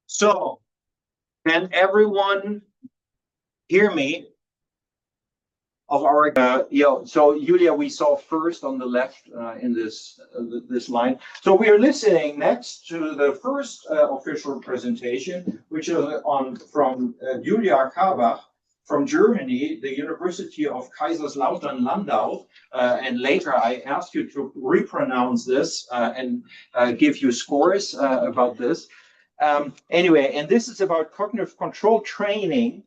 So, can everyone hear me? Of our so Julia, we saw first on the left in this line. So we are listening next to the first official presentation, which is on from Julia Karbach from Germany, the University of Kaiserslautern Landau, and later I ask you to repronounce this and give you scores about this. Anyway, and this is about cognitive control training.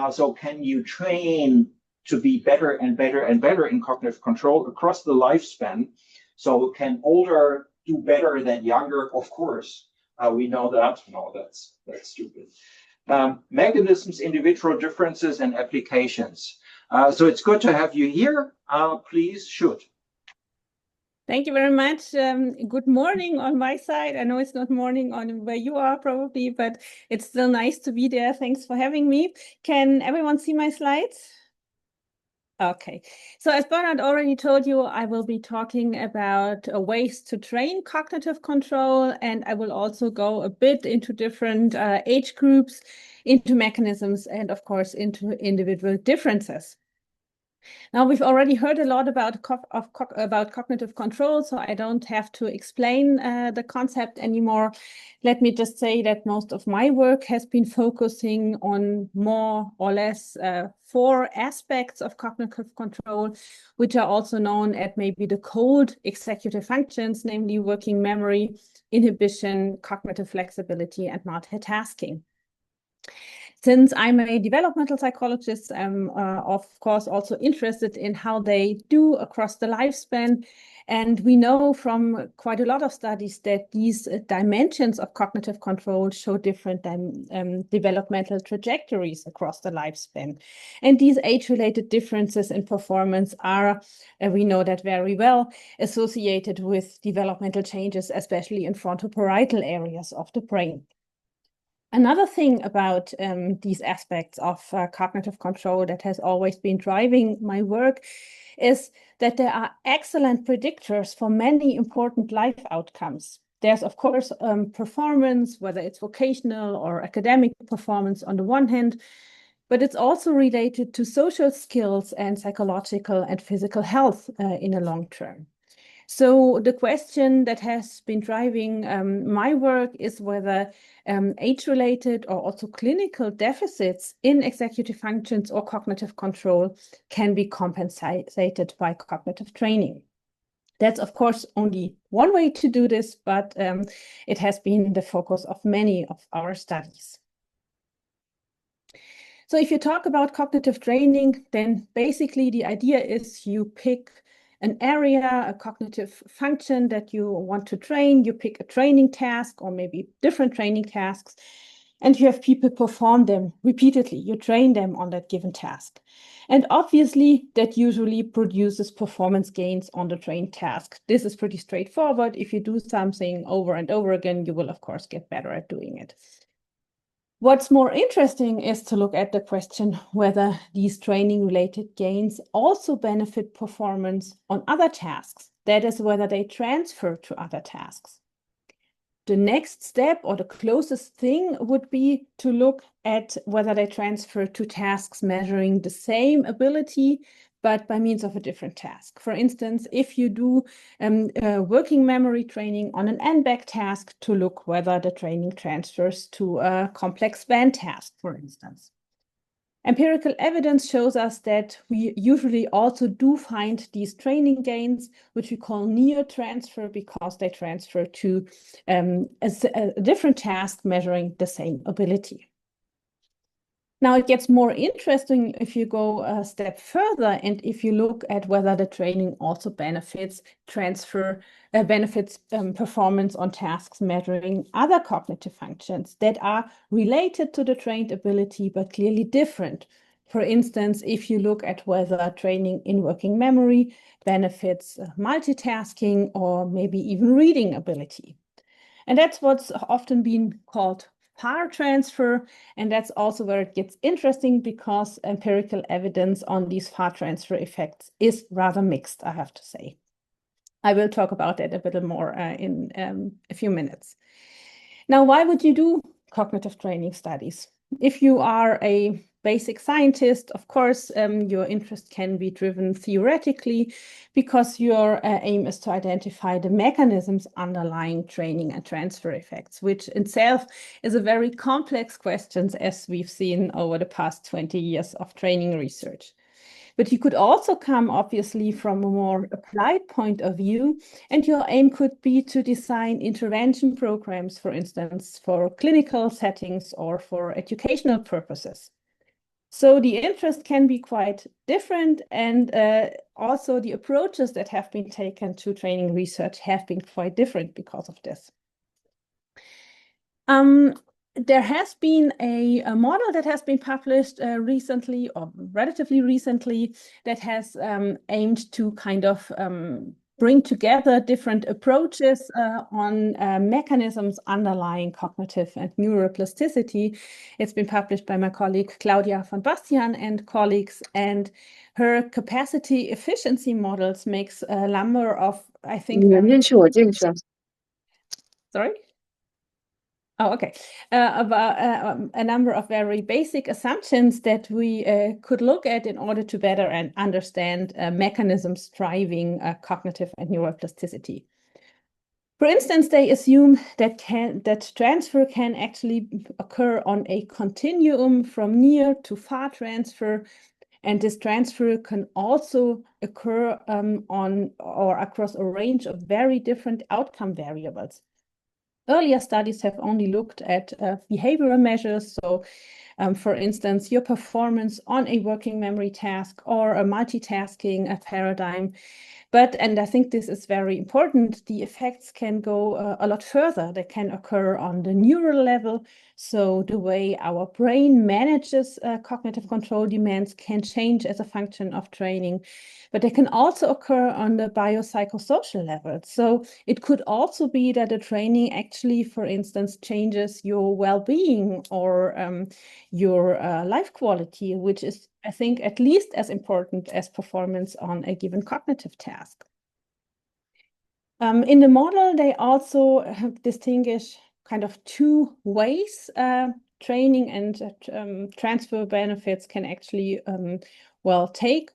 So can you train to be better and better and better in cognitive control across the lifespan? So can older do better than younger? Of course, we know that. No, that's stupid. Mechanisms, individual differences, and applications. So it's good to have you here. Please shoot. Thank you very much. Good morning on my side. I know it's not morning on where you are probably, but it's still nice to be there. Thanks for having me. Can everyone see my slides? Okay, so as Bernard already told you, I will be talking about ways to train cognitive control, and I will also go a bit into different age groups, into mechanisms, and of course into individual differences. Now, we've already heard a lot about cognitive control, so I don't have to explain the concept anymore. Let me just say that most of my work has been focusing on more or less 4 aspects of cognitive control, which are also known as maybe the cold executive functions, namely working memory, inhibition, cognitive flexibility, and multitasking. Since I'm a developmental psychologist, I'm of course also interested in how they do across the lifespan. And we know from quite a lot of studies that these dimensions of cognitive control show different developmental trajectories across the lifespan. And these age-related differences in performance are, we know that very well, associated with developmental changes, especially in frontoparietal areas of the brain. Another thing about these aspects of cognitive control that has always been driving my work is that there are excellent predictors for many important life outcomes. There's, of course, performance, whether it's vocational or academic performance on the one hand, but it's also related to social skills and psychological and physical health in the long term. So the question that has been driving my work is whether age-related or also clinical deficits in executive functions or cognitive control can be compensated by cognitive training. That's, of course, only one way to do this, but it has been the focus of many of our studies. So if you talk about cognitive training, then basically the idea is you pick an area, a cognitive function that you want to train, you pick a training task or maybe different training tasks, and you have people perform them repeatedly. You train them on that given task. And obviously, that usually produces performance gains on the trained task. This is pretty straightforward. If you do something over and over again, you will, of course, get better at doing it. What's more interesting is to look at the question whether these training-related gains also benefit performance on other tasks. That is, whether they transfer to other tasks. The next step or the closest thing would be to look at whether they transfer to tasks measuring the same ability, but by means of a different task. For instance, if you do working memory training on an NBAC task, to look whether the training transfers to a complex band task, for instance. Empirical evidence shows us that we usually also do find these training gains, which we call near transfer, because they transfer to a different task measuring the same ability. Now it gets more interesting if you go a step further and if you look at whether the training also benefits performance on tasks measuring other cognitive functions that are related to the trained ability but clearly different. For instance, if you look at whether training in working memory benefits multitasking or maybe even reading ability. And that's what's often been called far transfer, and that's also where it gets interesting because empirical evidence on these far transfer effects is rather mixed, I have to say. I will talk about that a bit more in a few minutes. Now, why would you do cognitive training studies. If you are a basic scientist, of course, your interest can be driven theoretically because your aim is to identify the mechanisms underlying training and transfer effects, which itself is a very complex question, as we've seen over the past 20 years of training research. But you could also come, obviously, from a more applied point of view, and your aim could be to design intervention programs, for instance, for clinical settings or for educational purposes. So the interest can be quite different, and also the approaches that have been taken to training research have been quite different because of this. There has been a model that has been published recently, or relatively recently, that has aimed to kind of bring together different approaches on mechanisms underlying cognitive and neuroplasticity. It's been published by my colleague Claudia von Bastian and colleagues, and her capacity efficiency models makes a number of, I think, sorry? Oh, okay. About a number of very basic assumptions that we could look at in order to better understand mechanisms driving cognitive and neuroplasticity. For instance, they assume that transfer can actually occur on a continuum from near to far transfer, and this transfer can also occur on or across a range of very different outcome variables. Earlier studies have only looked at behavioral measures. So, for instance, your performance on a working memory task or a multitasking paradigm. But, and I think this is very important, the effects can go a lot further. They can occur on the neural level. So the way our brain manages cognitive control demands can change as a function of training. But they can also occur on the biopsychosocial level. So it could also be that the training actually, for instance, changes your well-being or your life quality, which is, I think, at least as important as performance on a given cognitive task. In the model, they also distinguish kind of two ways training and transfer benefits can actually take.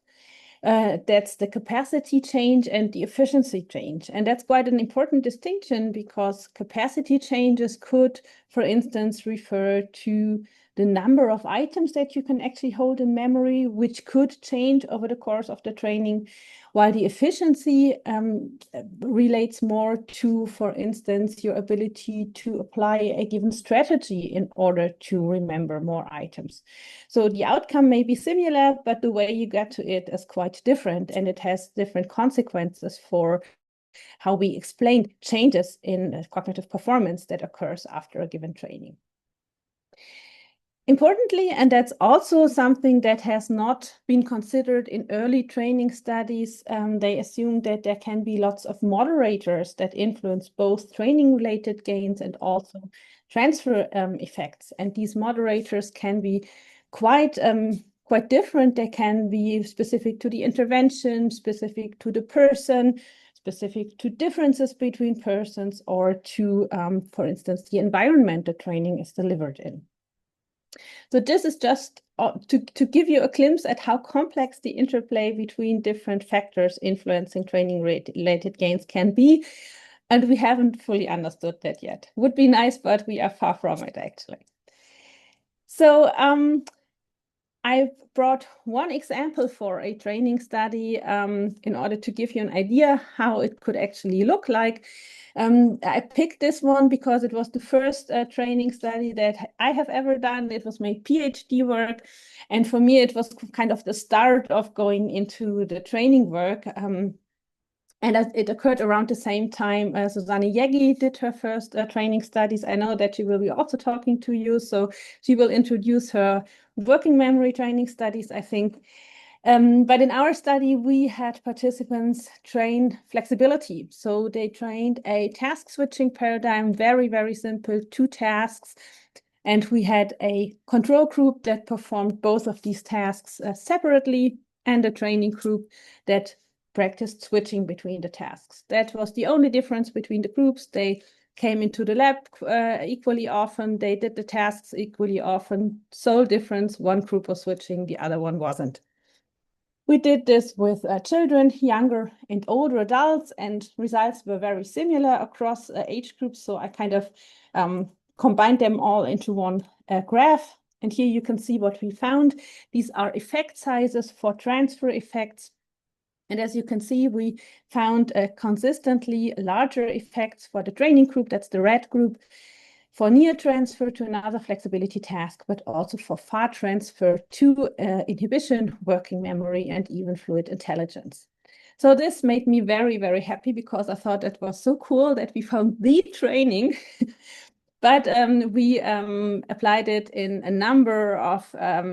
That's the capacity change and the efficiency change. And that's quite an important distinction because capacity changes could, for instance, refer to the number of items that you can actually hold in memory, which could change over the course of the training, while the efficiency relates more to, for instance, your ability to apply a given strategy in order to remember more items. So the outcome may be similar, but the way you get to it is quite different, and it has different consequences for how we explain changes in cognitive performance that occurs after a given training. Importantly, and that's also something that has not been considered in early training studies, they assume that there can be lots of moderators that influence both training-related gains and also transfer effects. And these moderators can be quite different. They can be specific to the intervention, specific to the person, specific to differences between persons, or to, for instance, the environment the training is delivered in. So this is just to give you a glimpse at how complex the interplay between different factors influencing training-related gains can be. And we haven't fully understood that yet. Would be nice, but we are far from it, actually. So I've brought one example for a training study in order to give you an idea how it could actually look like. I picked this one because it was the first training study that I have ever done. It was my PhD work. And for me, it was kind of the start of going into the training work. And it occurred around the same time Susanne Jägi did her first training studies. I know that she will be also talking to you. So she will introduce her working memory training studies, I think. But in our study, we had participants train flexibility. So they trained a task switching paradigm, very, very simple, 2 tasks. And we had a control group that performed both of these tasks separately, and a training group that practiced switching between the tasks. That was the only difference between the groups. They came into the lab equally often. They did the tasks equally often. Sole difference, one group was switching, the other one wasn't. We did this with children, younger and older adults, and results were very similar across age groups. So I kind of combined them all into one graph. And here you can see what we found. These are effect sizes for transfer effects. And as you can see, we found consistently larger effects for the training group, that's the red group, for near transfer to another flexibility task, but also for far transfer to inhibition, working memory, and even fluid intelligence. So this made me very, very happy because I thought it was so cool that we found the training. But we applied it in a number of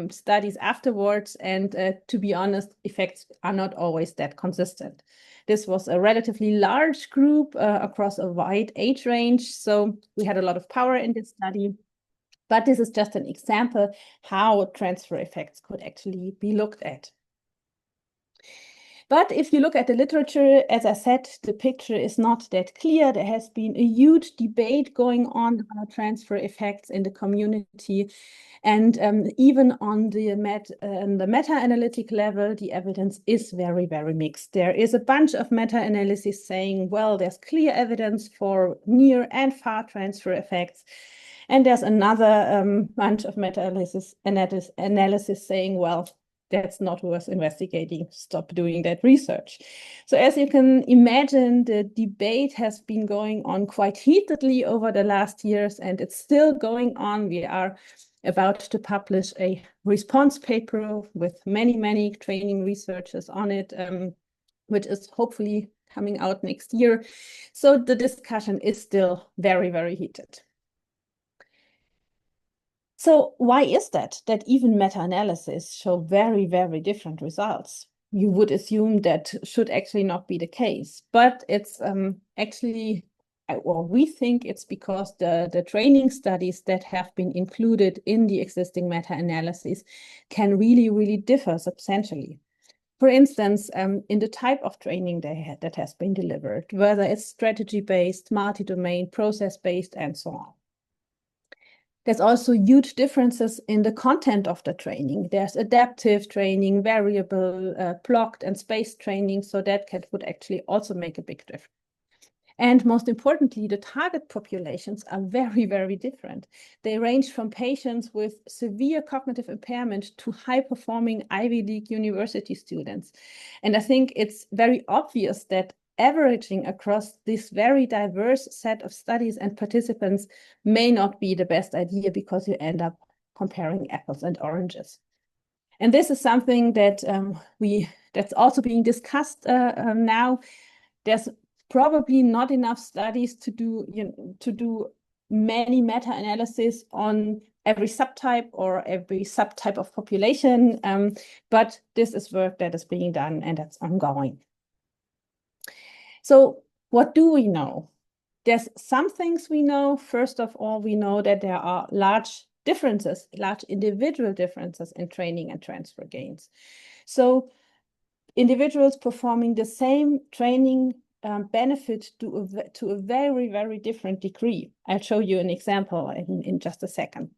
studies afterwards. And to be honest, effects are not always that consistent. This was a relatively large group across a wide age range. So we had a lot of power in this study. But this is just an example how transfer effects could actually be looked at. But if you look at the literature, as I said, the picture is not that clear. There has been a huge debate going on about transfer effects in the community. And even on the meta-analytic level, the evidence is very, very mixed. There is a bunch of meta-analysis saying, well, there's clear evidence for near and far transfer effects. And there's another bunch of meta-analysis saying, well, that's not worth investigating. Stop doing that research. So as you can imagine, the debate has been going on quite heatedly over the last years, and it's still going on. We are about to publish a response paper with many, many training researchers on it, which is hopefully coming out next year. So the discussion is still very, very heated. So why is that even meta-analysis show very, very different results? You would assume that should actually not be the case, but it's actually, well, we think it's because the training studies that have been included in the existing meta-analysis can really, really differ substantially. For instance, in the type of training that has been delivered, whether it's strategy-based, multi-domain, process-based, and so on. There's also huge differences in the content of the training. There's adaptive training, variable, blocked and spaced training, so that would actually also make a big difference. And most importantly, the target populations are very, very different. They range from patients with severe cognitive impairment to high-performing Ivy League university students. And I think it's very obvious that averaging across this very diverse set of studies and participants may not be the best idea because you end up comparing apples and oranges. And this is something that that's also being discussed now. There's probably not enough studies to do many meta-analysis on every subtype or every subtype of population, but this is work that is being done and that's ongoing. So what do we know? There's some things we know. First of all, we know that there are large differences, large individual differences in training and transfer gains. So individuals performing the same training benefit to a very, very different degree. I'll show you an example in just a second.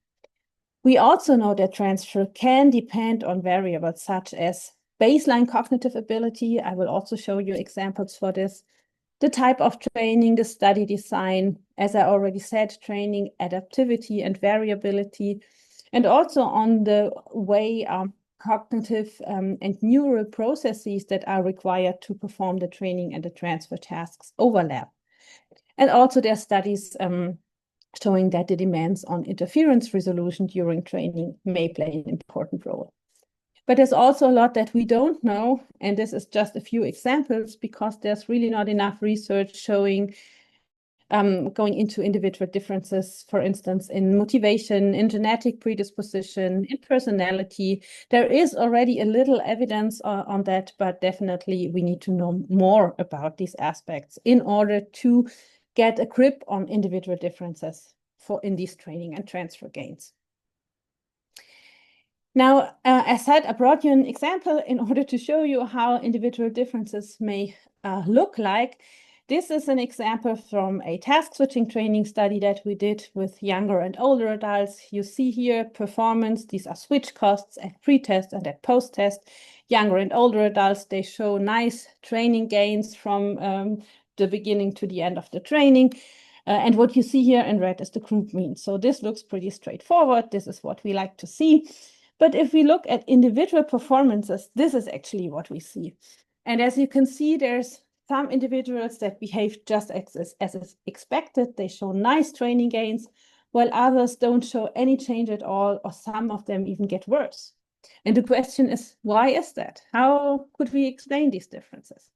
We also know that transfer can depend on variables such as baseline cognitive ability. I will also show you examples for this. The type of training, the study design, as I already said, training, adaptivity, and variability, and also on the way cognitive and neural processes that are required to perform the training and the transfer tasks overlap. And also there are studies showing that the demands on interference resolution during training may play an important role. But there's also a lot that we don't know, and this is just a few examples because there's really not enough research showing going into individual differences, for instance, in motivation, in genetic predisposition, in personality. There is already a little evidence on that, but definitely we need to know more about these aspects in order to get a grip on individual differences in these training and transfer gains. Now, as said, I brought you an example in order to show you how individual differences may look like. This is an example from a task switching training study that we did with younger and older adults. You see here performance. These are switch costs at pre-test and at post-test. Younger and older adults, they show nice training gains from the beginning to the end of the training. And what you see here in red is the group mean. So this looks pretty straightforward. This is what we like to see. But if we look at individual performances, this is actually what we see. And as you can see, there's some individuals that behave just as expected. They show nice training gains, while others don't show any change at all, or some of them even get worse. And the question is, why is that? How could we explain these differences?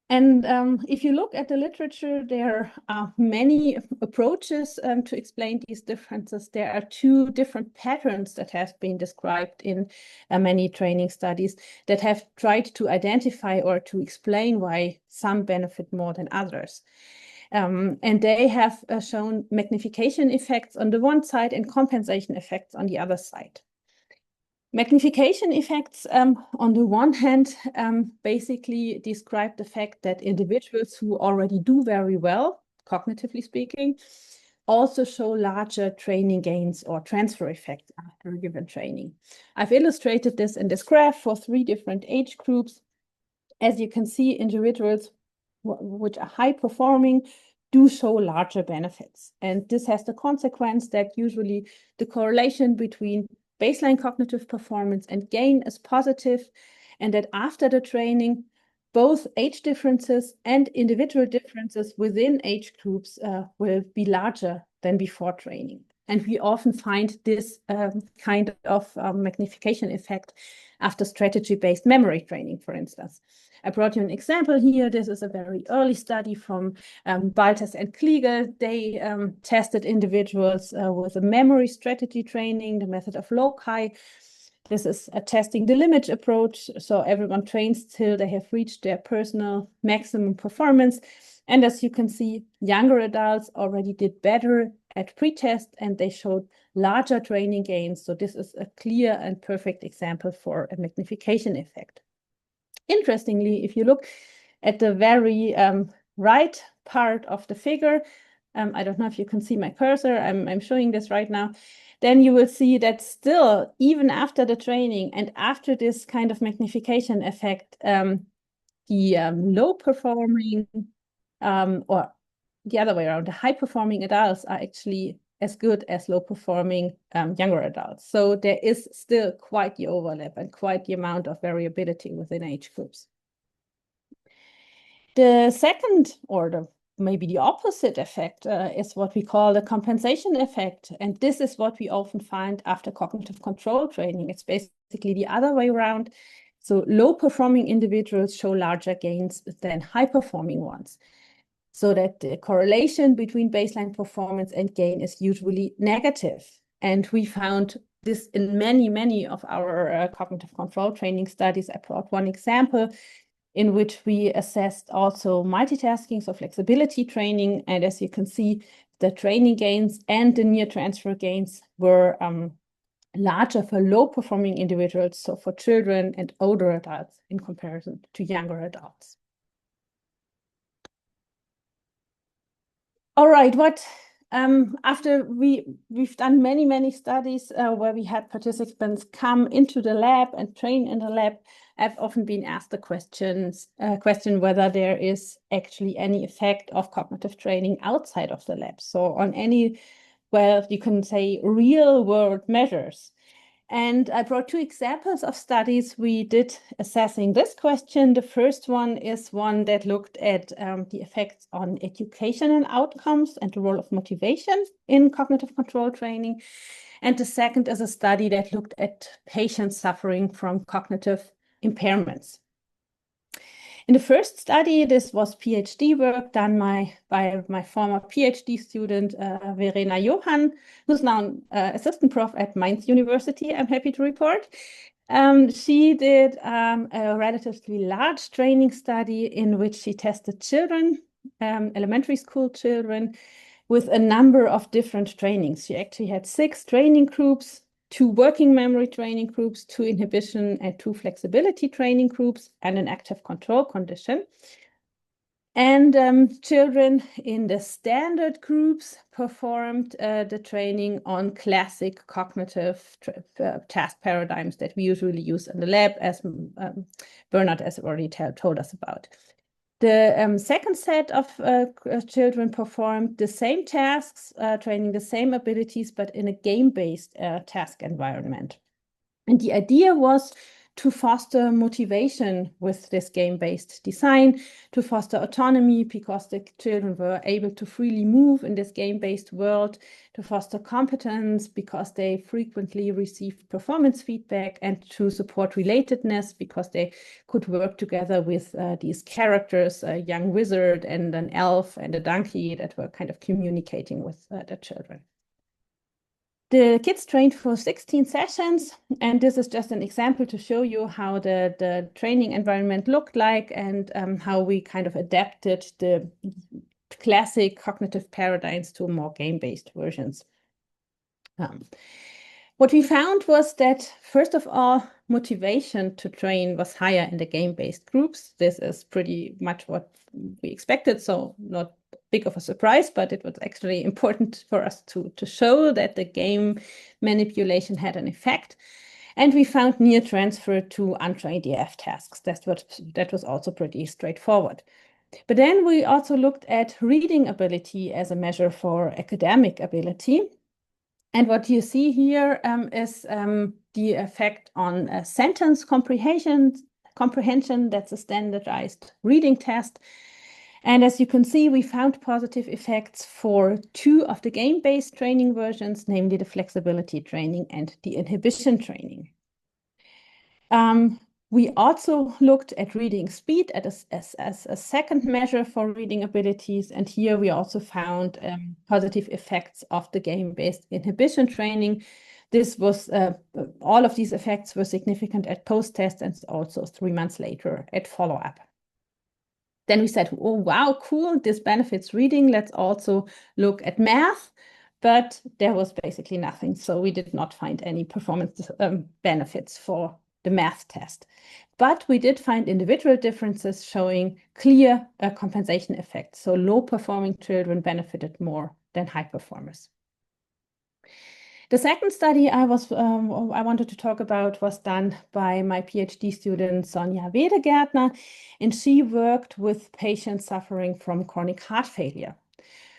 And if you look at the literature, there are many approaches to explain these differences. There are two different patterns that have been described in many training studies that have tried to identify or to explain why some benefit more than others. And they have shown magnification effects on the one side and compensation effects on the other side. Magnification effects, on the one hand, basically describe the fact that individuals who already do very well, cognitively speaking, also show larger training gains or transfer effects after a given training. I've illustrated this in this graph for 3 different age groups. As you can see, individuals which are high performing do show larger benefits. And this has the consequence that usually the correlation between baseline cognitive performance and gain is positive, and that after the training, both age differences and individual differences within age groups will be larger than before training. And we often find this kind of magnification effect after strategy-based memory training, for instance. I brought you an example here. This is a very early study from Baltes and Kliegel. They tested individuals with a memory strategy training, the method of loci. This is testing the limit approach. So everyone trains till they have reached their personal maximum performance. And as you can see, younger adults already did better at pre-test and they showed larger training gains. So this is a clear and perfect example for a magnification effect. Interestingly, if you look at the very right part of the figure, I don't know if you can see my cursor, I'm showing this right now, then you will see that still, even after the training and after this kind of magnification effect, the low performing or the other way around, the high performing adults are actually as good as low performing younger adults. So there is still quite the overlap and quite the amount of variability within age groups. The second, or maybe the opposite effect, is what we call the compensation effect. And this is what we often find after cognitive control training. It's basically the other way around. So low performing individuals show larger gains than high performing ones, so that the correlation between baseline performance and gain is usually negative. And we found this in many of our cognitive control training studies. I brought one example in which we assessed also multitasking, so flexibility training. And as you can see, the training gains and the near transfer gains were larger for low performing individuals, so for children and older adults in comparison to younger adults. All right, after we've done many studies where we had participants come into the lab and train in the lab, I've often been asked the question whether there is actually any effect of cognitive training outside of the lab. So on any, well, you can say real world measures. And I brought 2 examples of studies we did assessing this question. The first one is one that looked at the effects on education and outcomes and the role of motivation in cognitive control training. And the second is a study that looked at patients suffering from cognitive impairments. In the first study, this was PhD work done by my former PhD student, Verena Johann, who's now an assistant prof at Mainz University, I'm happy to report. She did a relatively large training study in which she tested children, elementary school children, with a number of different trainings. She actually had 6 training groups, 2 working memory training groups, 2 inhibition and 2 flexibility training groups, and an active control condition. And children in the standard groups performed the training on classic cognitive task paradigms that we usually use in the lab, as Bernard has already told us about. The second set of children performed the same tasks, training the same abilities, but in a game-based task environment. And the idea was to foster motivation with this game-based design, to foster autonomy because the children were able to freely move in this game-based world, to foster competence because they frequently received performance feedback, and to support relatedness because they could work together with these characters, a young wizard and an elf and a donkey that were kind of communicating with the children. The kids trained for 16 sessions, and this is just an example to show you how the training environment looked like and how we kind of adapted the classic cognitive paradigms to more game-based versions. What we found was that, first of all, motivation to train was higher in the game-based groups. This is pretty much what we expected, so not big of a surprise, but it was actually important for us to show that the game manipulation had an effect. And we found near transfer to untrained EF tasks. That was also pretty straightforward. But then we also looked at reading ability as a measure for academic ability. And what you see here is the effect on sentence comprehension. That's a standardized reading test. And as you can see, we found positive effects for 2 of the game-based training versions, namely the flexibility training and the inhibition training. We also looked at reading speed as a second measure for reading abilities. And here we also found positive effects of the game-based inhibition training. This was, all of these effects were significant at post-test and also 3 months later at follow-up. Then we said, oh, wow, cool, this benefits reading. Let's also look at math. But there was basically nothing. So we did not find any performance benefits for the math test. But we did find individual differences showing clear compensation effects. So low-performing children benefited more than high performers. The second study I wanted to talk about was done by my PhD student, Sonja Wedegärtner, and she worked with patients suffering from chronic heart failure.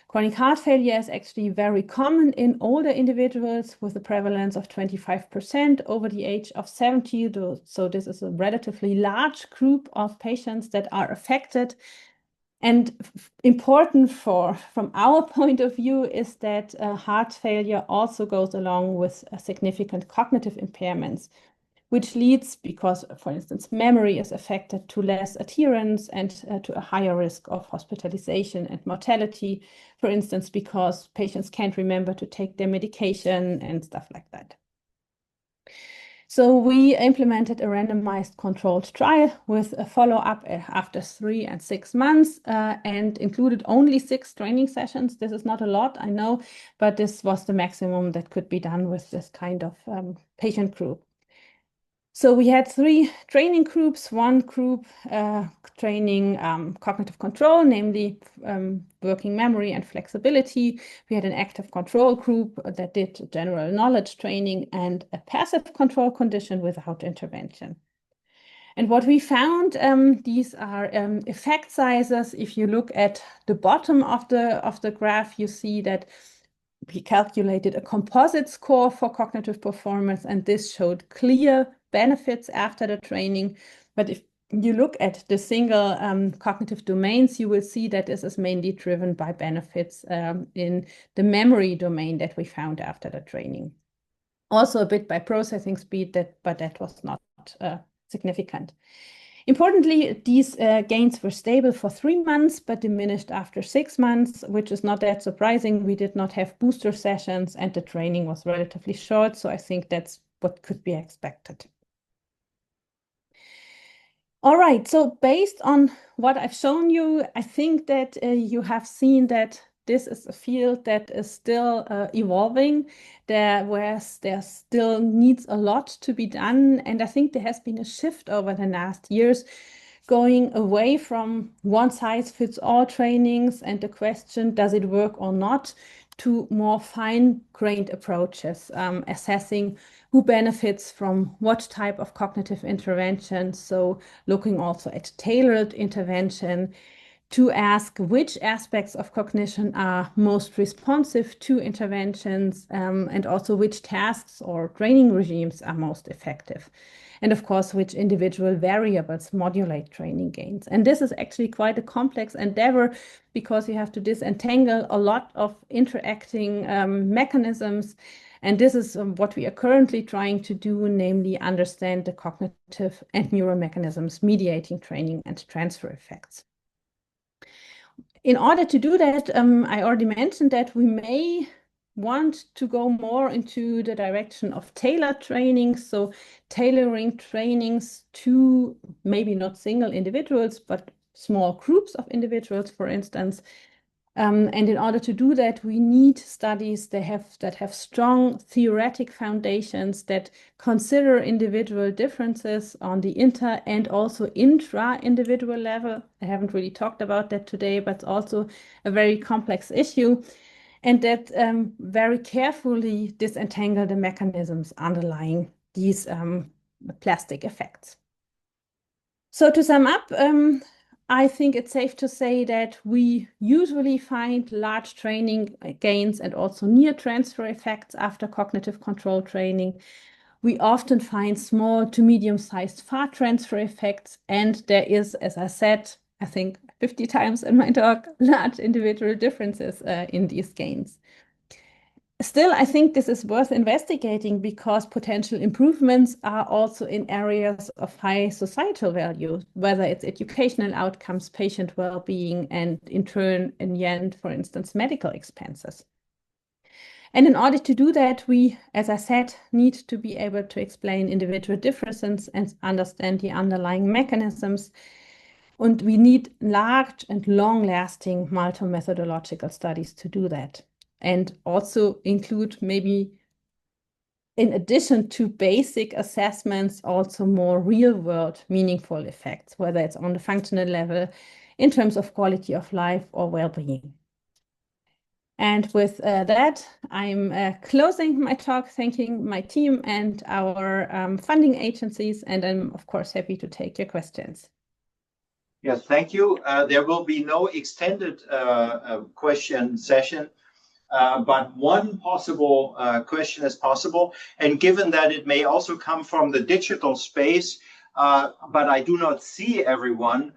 Chronic heart failure is actually very common in older individuals with a prevalence of 25% over the age of 70. So this is a relatively large group of patients that are affected. And important from our point of view is that heart failure also goes along with significant cognitive impairments, which leads, because, for instance, memory is affected, to less adherence and to a higher risk of hospitalization and mortality, for instance, because patients can't remember to take their medication and stuff like that. So we implemented a randomized controlled trial with a follow-up after 3 and 6 months and included only 6 training sessions. This is not a lot, I know, but this was the maximum that could be done with this kind of patient group. So we had 3 training groups. One group training cognitive control, namely working memory and flexibility. We had an active control group that did general knowledge training and a passive control condition without intervention. And what we found, these are effect sizes. If you look at the bottom of the graph, you see that we calculated a composite score for cognitive performance, and this showed clear benefits after the training. But if you look at the single cognitive domains, you will see that this is mainly driven by benefits in the memory domain that we found after the training. Also a bit by processing speed, but that was not significant. Importantly, these gains were stable for 3 months, but diminished after 6 months, which is not that surprising. We did not have booster sessions and the training was relatively short, so I think that's what could be expected. All right, so based on what I've shown you, I think that you have seen that this is a field that is still evolving, whereas there still needs a lot to be done. And I think there has been a shift over the last years going away from one-size-fits-all trainings and the question, does it work or not, to more fine-grained approaches, assessing who benefits from what type of cognitive intervention. So looking also at tailored intervention to ask which aspects of cognition are most responsive to interventions, and also which tasks or training regimes are most effective. And of course, which individual variables modulate training gains. And this is actually quite a complex endeavor because you have to disentangle a lot of interacting mechanisms. And this is what we are currently trying to do, namely understand the cognitive and neural mechanisms mediating training and transfer effects. In order to do that, I already mentioned that we may want to go more into the direction of tailored training, so tailoring trainings to maybe not single individuals, but small groups of individuals, for instance. And in order to do that, we need studies that have strong theoretic foundations that consider individual differences on the inter and also intra-individual level. I haven't really talked about that today, but it's also a very complex issue, and that very carefully disentangle the mechanisms underlying these plastic effects. So to sum up, I think it's safe to say that we usually find large training gains and also near transfer effects after cognitive control training. We often find small to medium-sized far transfer effects, and there is, as I said, I think 50 times in my talk, large individual differences in these gains. Still, I think this is worth investigating because potential improvements are also in areas of high societal value, whether it's educational outcomes, patient well-being, and in turn, in the end, for instance, medical expenses. And in order to do that, we, as I said, need to be able to explain individual differences and understand the underlying mechanisms. And we need large and long-lasting multi-methodological studies to do that. And also include maybe, in addition to basic assessments, also more real-world meaningful effects, whether it's on the functional level, in terms of quality of life or well-being. And with that, I'm closing my talk, thanking my team and our funding agencies, and I'm, of course, happy to take your questions. Yes, thank you. There will be no extended question session. But one possible question is possible, and given that it may also come from the digital space, but I do not see everyone.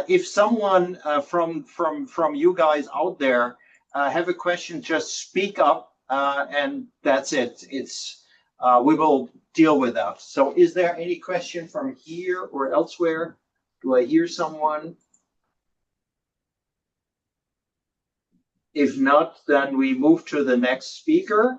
If someone from you guys out there have a question, just speak up, and that's it. We will deal with that. So, is there any question from here or elsewhere? Do I hear someone? If not, then we move to the next speaker.